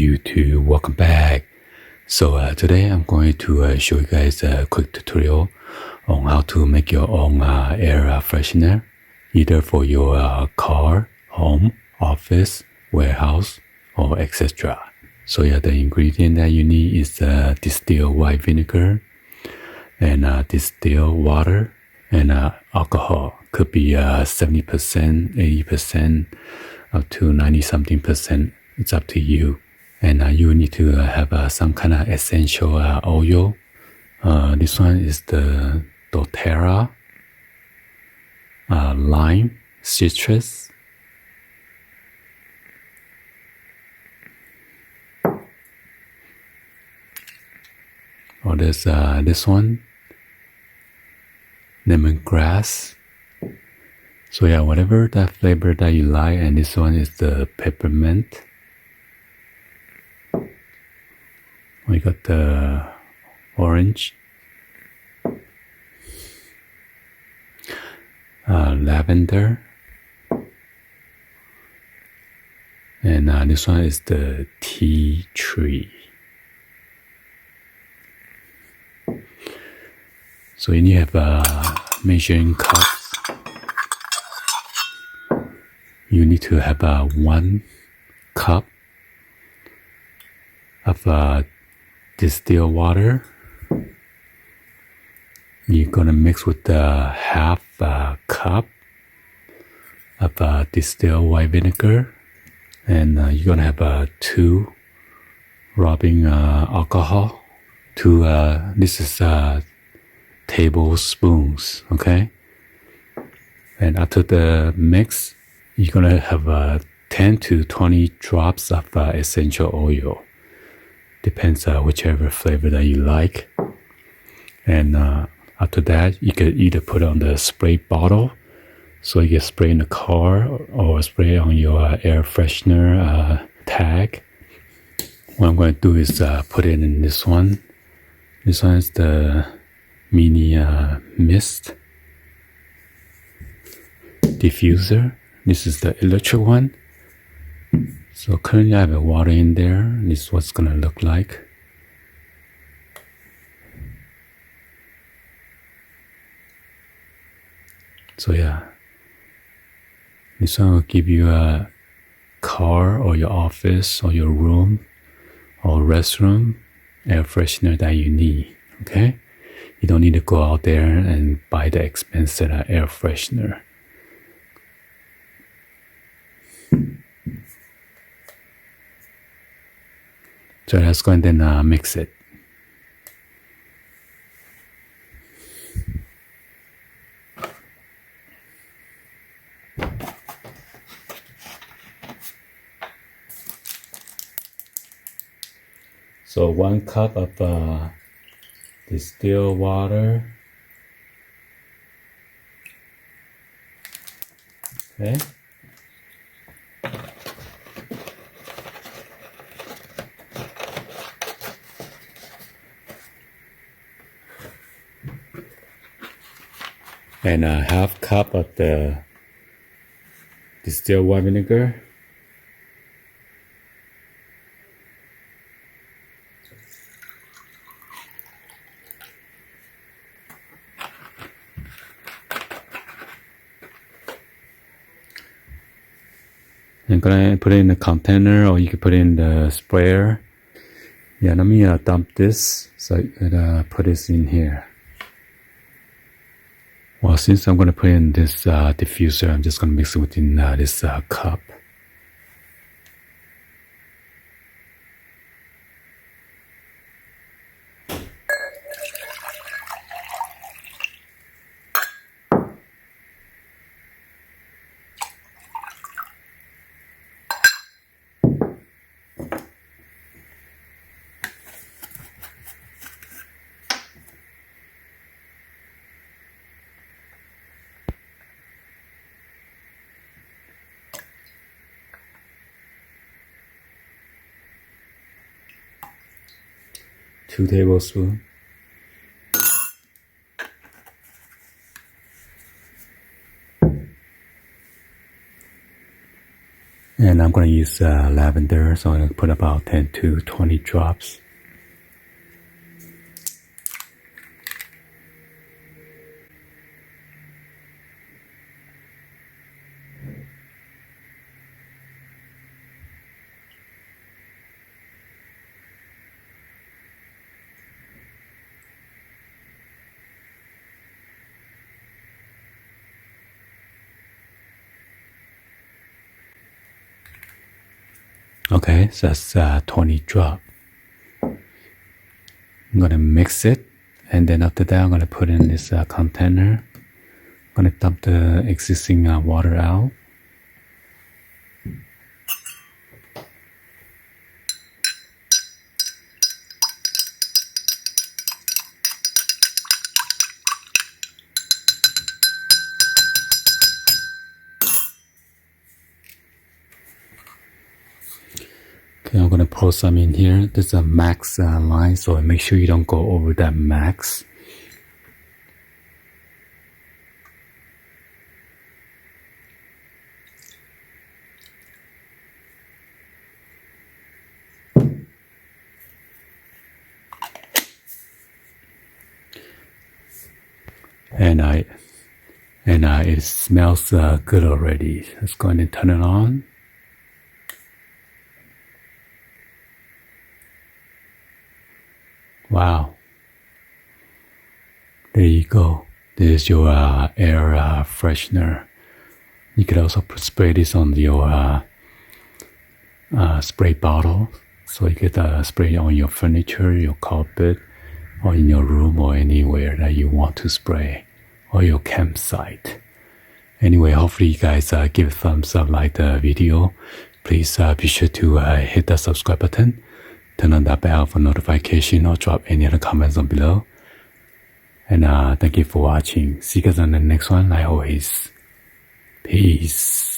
YouTube, welcome back. So today I'm going to show you guys a quick tutorial on how to make your own air freshener, either for your car, home, office, warehouse, or etc. So yeah, the ingredient that you need is distilled white vinegar and distilled water and alcohol. Could be 70%, 80%, up to 90-something%. It's up to you. And you need to have some kind of essential oil. This one is the doTERRA, lime, citrus. Or there's this one, lemongrass. So yeah, whatever that flavor that you like, and this one is the peppermint. We got the orange, lavender, and this one is the tea tree. So you need to have measuring cups. You need to have 1 cup of distilled water. You're gonna mix with half cup of distilled white vinegar, and you're gonna have 2 rubbing alcohol. This is tablespoons, okay? And after the mix, you're gonna have 10 to 20 drops of essential oil. Depends whichever flavor that you like. And after that, you could either put on the spray bottle, so you can spray in the car, or spray on your air freshener tag. What I'm going to do is put it in this one. This one is the mini mist diffuser. This is the electric one. So currently I have water in there. This is what's gonna look like. So yeah, this one will give you a car or your office or your room or restroom air freshener that you need, okay? You don't need to go out there and buy the expensive air freshener. So let's go and then mix it. So 1 cup of distilled water. Okay. And a half cup of the distilled white vinegar. I'm gonna put it in a container, or you can put it in the sprayer. Yeah, let me dump this, so I could put this in here. Well, since I'm going to put in this diffuser, I'm just going to mix it within this cup. Two tablespoons. And I'm I'm going to use lavender, so I'm going to put about 10 to 20 drops. Okay, so that's 20 drop. I'm gonna mix it, and then after that I'm gonna put in this container. I'm gonna dump the existing water out. Okay, I'm gonna pour some in here. There's a max line, so make sure you don't go over that max. And it smells good already. Let's go ahead and turn it on. Wow. There you go. There's your air freshener. You could also spray this on your spray bottle. So you could spray it on your furniture, your carpet, or in your room, or anywhere that you want to spray, or your campsite. Anyway, hopefully you guys give a thumbs up, like the video. Please be sure to hit the subscribe button, turn on that bell for notification, or drop any other comments on below. And thank you for watching. See you guys on the next one. Like always, peace.